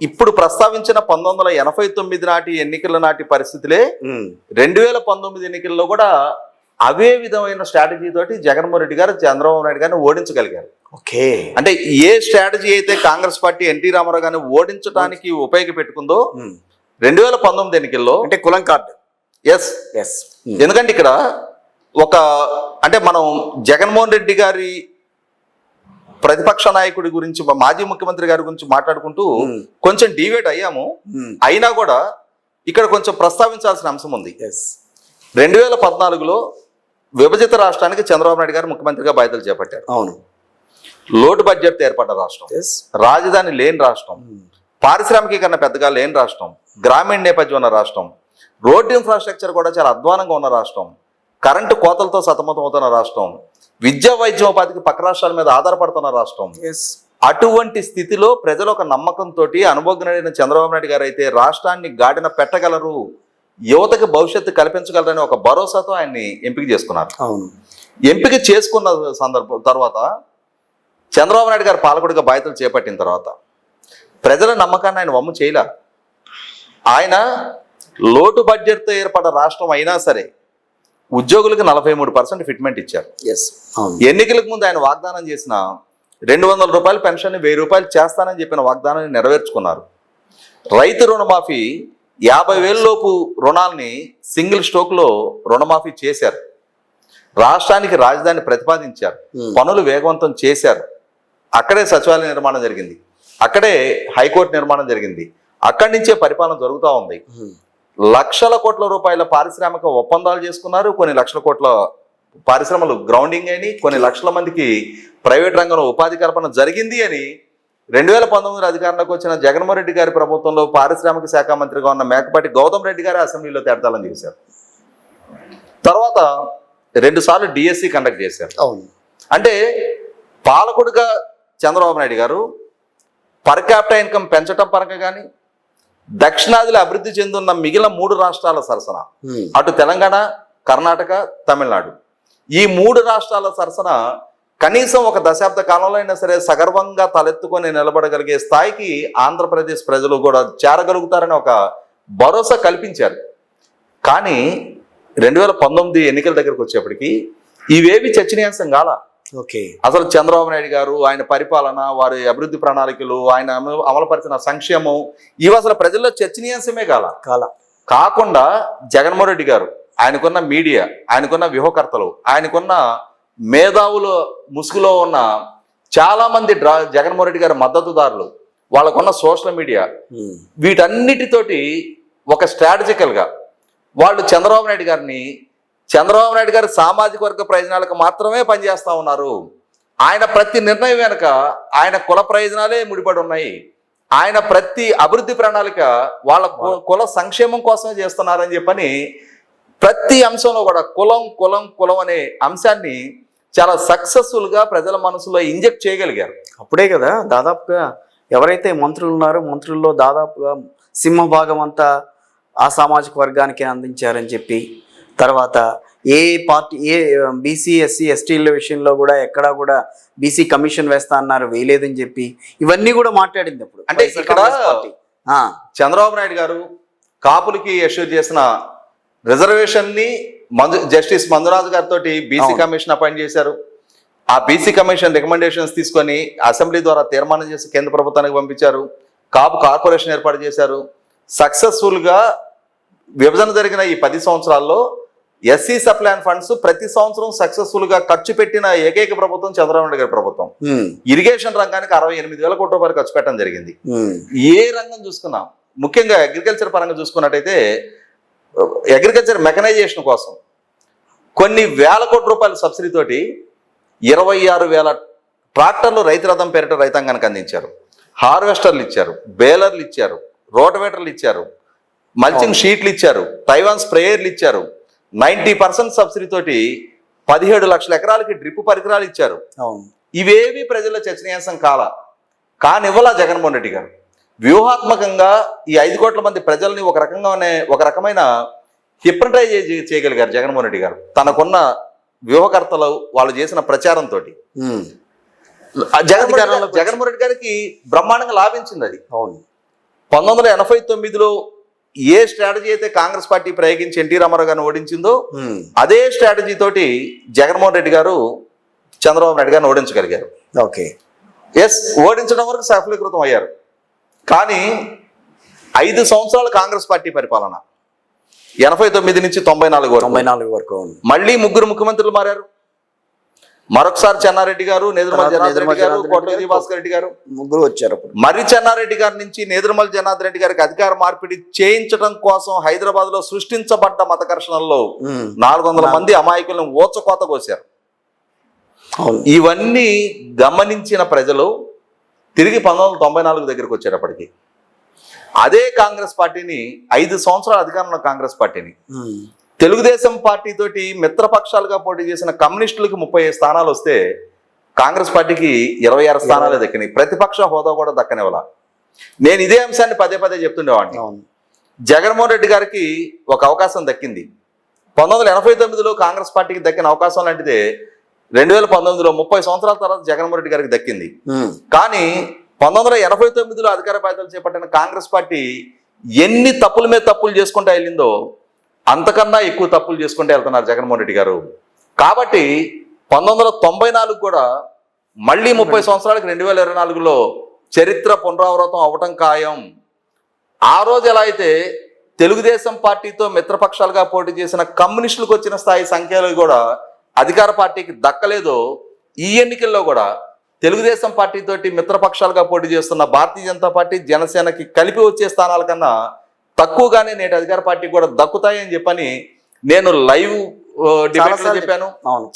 ఇప్పుడు ప్రస్తావించిన 1989 నాటి ఎన్నికల నాటి పరిస్థితులే 2019 ఎన్నికల్లో కూడా అవే విధమైన స్ట్రాటజీ తోటి జగన్మోహన్ రెడ్డి గారు చంద్రబాబు నాయుడు గారిని ఓడించగలిగారు. ఓకే, అంటే ఏ స్ట్రాటజీ అయితే కాంగ్రెస్ పార్టీ ఎన్టీ రామారావు గారిని ఓడించడానికి ఉపయోగపెట్టుకుందో 2019 ఎన్నికల్లో అంటే కులం కార్డు. ఎస్, ఎందుకంటే ఇక్కడ అంటే మనం జగన్మోహన్ రెడ్డి గారి ప్రతిపక్ష నాయకుడి గురించి, మాజీ ముఖ్యమంత్రి గారి గురించి మాట్లాడుకుంటూ కొంచెం డివేట్ అయ్యాము. అయినా కూడా ఇక్కడ కొంచెం ప్రస్తావించాల్సిన అంశం ఉంది. 2014లో విభజిత రాష్ట్రానికి చంద్రబాబు నాయుడు గారు ముఖ్యమంత్రిగా బాధ్యతలు చేపట్టారు. అవును, లోటు బడ్జెట్ ఏర్పడ్డ రాష్ట్రం, రాజధాని లేని రాష్ట్రం, పారిశ్రామికీకరణ పెద్దగా లేని రాష్ట్రం, గ్రామీణ నేపథ్యం ఉన్న రాష్ట్రం, రోడ్డు ఇన్ఫ్రాస్ట్రక్చర్ కూడా చాలా అధ్వానంగా ఉన్న రాష్ట్రం, కరెంటు కోతలతో సతమతం అవుతున్న రాష్ట్రం, విద్యా వైద్యోపాధికి పక్క రాష్ట్రాల మీద ఆధారపడుతున్న రాష్ట్రం. అటువంటి స్థితిలో ప్రజలు ఒక నమ్మకంతో అనుభవజ్ఞుడైన చంద్రబాబు నాయుడు గారు అయితే రాష్ట్రాన్ని గాడిన పెట్టగలరు, యువతకు భవిష్యత్తు కల్పించగలరని ఒక భరోసాతో ఆయన్ని ఎంపిక చేసుకున్నారు. ఎంపిక చేసుకున్న తర్వాత చంద్రబాబు నాయుడు గారు పాలకుడిగా బాధ్యతలు చేపట్టిన తర్వాత ప్రజల నమ్మకాన్ని ఆయన వమ్ము చేయలే. ఆయన లోటు బడ్జెట్తో ఏర్పడ్డ రాష్ట్రం అయినా సరే ఉద్యోగులకు 43% ఫిట్మెంట్ ఇచ్చారు. ఎన్నికలకు ముందు ఆయన వాగ్దానం చేసిన 200 రూపాయల పెన్షన్ 1000 రూపాయలు చేస్తానని చెప్పిన వాగ్దానాన్ని నెరవేర్చుకున్నారు. రైతు రుణమాఫీ 50,000 లోపు రుణాలని సింగిల్ స్ట్రోక్లో రుణమాఫీ చేశారు. రాష్ట్రానికి రాజధాని ప్రతిపాదించారు, పనులు వేగవంతం చేశారు. అక్కడే సచివాలయ నిర్మాణం జరిగింది, అక్కడే హైకోర్టు నిర్మాణం జరిగింది, అక్కడి నుంచే పరిపాలన జరుగుతూ ఉంది. లక్షల కోట్ల రూపాయల పారిశ్రామిక ఒప్పందాలు చేసుకున్నారు. కొన్ని లక్షల కోట్ల పరిశ్రమలు గ్రౌండింగ్ అని, కొన్ని లక్షల మందికి ప్రైవేట్ రంగంలో ఉపాధి కల్పన జరిగింది అని 2019 అధికారంలోకి వచ్చిన జగన్మోహన్ రెడ్డి గారి ప్రభుత్వంలో పారిశ్రామిక శాఖ మంత్రిగా ఉన్న మేకపాటి గౌతమ్ రెడ్డి గారు అసెంబ్లీలో తేల్తాలని చేశారు. తర్వాత 2 సార్లు డిఎస్సి కండక్ట్ చేశారు. అంటే పాలకుడిగా చంద్రబాబు నాయుడు గారు పర్ క్యాపిటల్ ఇన్కమ్ పెంచడం పరంగా కానీ, దక్షిణాదిలో అభివృద్ధి చెందున్న మిగిలిన 3 రాష్ట్రాల సరసన, అటు తెలంగాణ, కర్ణాటక, తమిళనాడు, ఈ 3 రాష్ట్రాల సరసన కనీసం ఒక దశాబ్ద కాలంలో అయినా సరే సగర్వంగా తలెత్తుకొని నిలబడగలిగే స్థాయికి ఆంధ్రప్రదేశ్ ప్రజలు కూడా చేరగలుగుతారని ఒక భరోసా కల్పించారు. కానీ 2019 ఎన్నికల దగ్గరకు వచ్చేప్పటికి ఇవేవి చర్చనీయాంశం కాల. అసలు చంద్రబాబు నాయుడు గారు, ఆయన పరిపాలన, వారి అభివృద్ధి ప్రణాళికలు, ఆయన అమలుపరిచిన సంక్షేమం, ఇవి అసలు ప్రజల్లో చర్చనీయాంశమే కాకుండా జగన్మోహన్ రెడ్డి గారు, ఆయనకున్న మీడియా, ఆయనకున్న వ్యూహకర్తలు, ఆయనకున్న మేధావుల ముసుగులో ఉన్న చాలా మంది జగన్మోహన్ రెడ్డి గారి మద్దతుదారులు, వాళ్ళకున్న సోషల్ మీడియా, వీటన్నిటితోటి ఒక స్ట్రాటజికల్గా వాళ్ళు చంద్రబాబు నాయుడు గారి సామాజిక వర్గ ప్రయోజనాలకు మాత్రమే పనిచేస్తూ ఉన్నారు. ఆయన ప్రతి నిర్ణయం వెనుక ఆయన కుల ప్రయోజనాలే ముడిపడి ఉన్నాయి. ఆయన ప్రతి అభివృద్ధి ప్రణాళిక వాళ్ళ కుల సంక్షేమం కోసమే చేస్తున్నారని చెప్పని ప్రతి అంశంలో కూడా కులం కులం కులం అనే అంశాన్ని చాలా సక్సెస్ఫుల్గా ప్రజల మనసులో ఇంజెక్ట్ చేయగలిగారు. అప్పుడే కదా దాదాపుగా ఎవరైతే మంత్రులు ఉన్నారో మంత్రుల్లో దాదాపుగా సింహభాగం అంతా ఆ సామాజిక వర్గానికి అందించారని చెప్పి, తర్వాత ఏ పార్టీ బీసీ ఎస్సీ ఎస్టీల విషయంలో కూడా ఎక్కడా కూడా బీసీ కమిషన్ వేస్తా అన్నారు, వేయలేదని చెప్పి ఇవన్నీ కూడా మాట్లాడింది. అప్పుడు అంటే ఇక్కడ చంద్రబాబు నాయుడు గారు కాపులకి ఇష్యూ చేసిన రిజర్వేషన్ని జస్టిస్ మంజునాథ్ గారితో బీసీ కమిషన్ అపాయింట్ చేశారు. ఆ బీసీ కమిషన్ రికమెండేషన్స్ తీసుకొని అసెంబ్లీ ద్వారా తీర్మానం చేసి కేంద్ర ప్రభుత్వానికి పంపించారు. కాపు కార్పొరేషన్ ఏర్పాటు చేశారు. సక్సెస్ఫుల్గా విభజన జరిగిన ఈ 10 సంవత్సరాల్లో ఎస్సీ సప్లాన్ ఫండ్స్ ప్రతి సంవత్సరం సక్సెస్ఫుల్గా ఖర్చు పెట్టిన ఏకైక ప్రభుత్వం చంద్రబాబు నాయుడు గారి ప్రభుత్వం. ఇరిగేషన్ రంగానికి 68,000 కోట్ల రూపాయలు ఖర్చు పెట్టడం జరిగింది. ఏ రంగం చూసుకున్నా, ముఖ్యంగా అగ్రికల్చర్ పరంగా చూసుకున్నట్టయితే అగ్రికల్చర్ మెకనైజేషన్ కోసం కొన్ని వేల కోట్ల రూపాయల సబ్సిడీ తోటి 26,000 ట్రాక్టర్లు రైతు రథం పేరిట రైతాంగానికి అందించారు. హార్వెస్టర్లు ఇచ్చారు, బేలర్లు ఇచ్చారు, రోటవేటర్లు ఇచ్చారు, మల్చింగ్ షీట్లు ఇచ్చారు, తైవాన్ స్ప్రేయర్లు ఇచ్చారు. 90% సబ్సిడీ తోటి 17 లక్షల ఎకరాలకి డ్రిప్ పరికరాలు ఇచ్చారు. ఇవేవి ప్రజల చర్చనీయాంశం కానివ్వాల జగన్మోహన్ రెడ్డి గారు వ్యూహాత్మకంగా ఈ 5 కోట్ల మంది ప్రజల్ని ఒక రకమైన హిప్నటైజ్ చేయగలిగారు జగన్మోహన్ రెడ్డి గారు. తనకున్న వ్యూహకర్తలు వాళ్ళు చేసిన ప్రచారంతో జగన్మోహన్ రెడ్డి గారికి బ్రహ్మాండంగా లాభించింది అది. 1989లో ఏ స్ట్రాటజీ అయితే కాంగ్రెస్ పార్టీ ప్రయోగించి ఎన్టీ రామారావు గారిని ఓడించిందో అదే స్ట్రాటజీ తోటి జగన్మోహన్ రెడ్డి గారు చంద్రబాబు నాయుడు గారిని ఓడించగలిగారు. ఓకే, ఎస్, ఓడించడం వరకు సఫలీకృతం అయ్యారు. కానీ 5 సంవత్సరాల కాంగ్రెస్ పార్టీ పరిపాలన 89 నుంచి 94 వరకు మళ్ళీ 3 ముఖ్యమంత్రులు మారారు. మరొకసారి చెన్నారెడ్డి గారు, నేదురుమల్ జనార్దన్ రెడ్డి గారు, కోటమిరెడ్డి భాస్కర్ రెడ్డి గారు, ముగ్గురు వచ్చారు. మరి చెన్నారెడ్డి గారి నుంచి నేదురుమల్ జనార్దన్ రెడ్డి గారికి అధికార మార్పిడి చేయించడం కోసం హైదరాబాద్ లో సృష్టించబడ్డ మత ఘర్షణల్లో 400 మంది అమాయకులను ఊచకోత కోశారు. ఇవన్నీ గమనించిన ప్రజలు తిరిగి 1994 దగ్గరికి వచ్చేటప్పటికి అదే కాంగ్రెస్ పార్టీని 5 సంవత్సరాల అధికారంలో కాంగ్రెస్ పార్టీని తెలుగుదేశం పార్టీ తోటి మిత్రపక్షాలుగా పోటీ చేసిన కమ్యూనిస్టులకి 30 స్థానాలు వస్తే కాంగ్రెస్ పార్టీకి 26 స్థానాలే దక్కినాయి. ప్రతిపక్ష హోదా కూడా దక్కనివ్వాల. నేను ఇదే అంశాన్ని పదే పదే చెప్తుండేవాడిని. జగన్మోహన్ రెడ్డి గారికి ఒక అవకాశం దక్కింది. 1989లో కాంగ్రెస్ పార్టీకి దక్కిన అవకాశం లాంటిదే 2019లో 30 సంవత్సరాల తర్వాత జగన్మోహన్ రెడ్డి గారికి దక్కింది. కానీ 1989లో అధికార బాధ్యతలు చేపట్టిన కాంగ్రెస్ పార్టీ ఎన్ని తప్పుల మీద తప్పులు చేసుకుంటూ వెళ్ళిందో అంతకన్నా ఎక్కువ తప్పులు చేసుకుంటూ వెళ్తున్నారు జగన్మోహన్ రెడ్డి గారు. కాబట్టి 1994 కూడా మళ్ళీ 30 సంవత్సరాలకు 2024లో చరిత్ర పునరావృతం అవ్వటం ఖాయం. ఆ రోజు ఎలా అయితే తెలుగుదేశం పార్టీతో మిత్రపక్షాలుగా పోటీ చేసిన కమ్యూనిస్టులకు వచ్చిన స్థాయి సంఖ్యలు కూడా అధికార పార్టీకి దక్కలేదో, ఈ ఎన్నికల్లో కూడా తెలుగుదేశం పార్టీతోటి మిత్రపక్షాలుగా పోటీ చేస్తున్న భారతీయ జనతా పార్టీ, జనసేనకి కలిపి వచ్చే స్థానాల కన్నా తక్కువగానే నేటి అధికార పార్టీ కూడా దక్కుతాయని చెప్పని నేను లైవ్ డిబేట్లో చెప్పాను,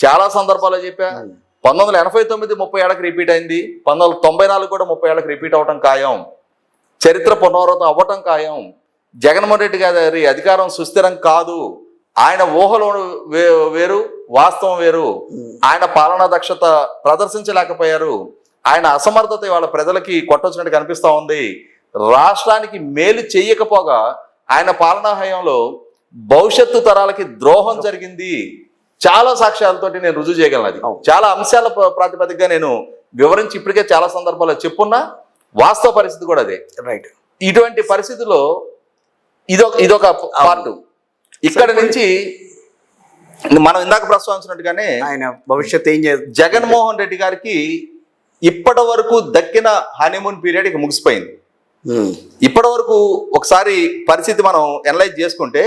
చాలా సందర్భాల్లో చెప్పాను. 1989 30 ఏళ్ళకి రిపీట్ అయింది, 1994 కూడా 30 ఏళ్ళకి రిపీట్ అవటం ఖాయం. చరిత్ర పునరావృతం అవ్వటం ఖాయం. జగన్మోహన్ రెడ్డి గారి అధికారం సుస్థిరం కాదు. ఆయన ఊహలో వేరు, వాస్తవం వేరు. ఆయన పాలనా దక్షత ప్రదర్శించలేకపోయారు. ఆయన అసమర్థత వాళ్ళ ప్రజలకి కొట్టొచ్చినట్టు కనిపిస్తూ ఉంది. రాష్ట్రానికి మేలు చేయకపోగా ఆయన పాలనా హయాంలో భవిష్యత్తు తరాలకి ద్రోహం జరిగింది. చాలా సాక్ష్యాలతోటి నేను రుజువు చేయగలను. అది చాలా అంశాల ప్రాతిపదికగా నేను వివరించి ఇప్పటికే చాలా సందర్భాల్లో చెప్పున్నా. వాస్తవ పరిస్థితి కూడా అదే. రైట్. ఇటువంటి పరిస్థితుల్లో ఇదొక పార్ట్. ఇక్కడ నుంచి మనం ఇందాక ప్రస్తావించినట్టుగానే ఆయన భవిష్యత్తు ఏం చేయాలి, జగన్మోహన్ రెడ్డి గారికి ఇప్పటి వరకు దక్కిన హనీమూన్ పీరియడ్ ఇక ముగిసిపోయింది. ఇప్పటి వరకు ఒకసారి పరిస్థితి మనం ఎనలైజ్ చేసుకుంటే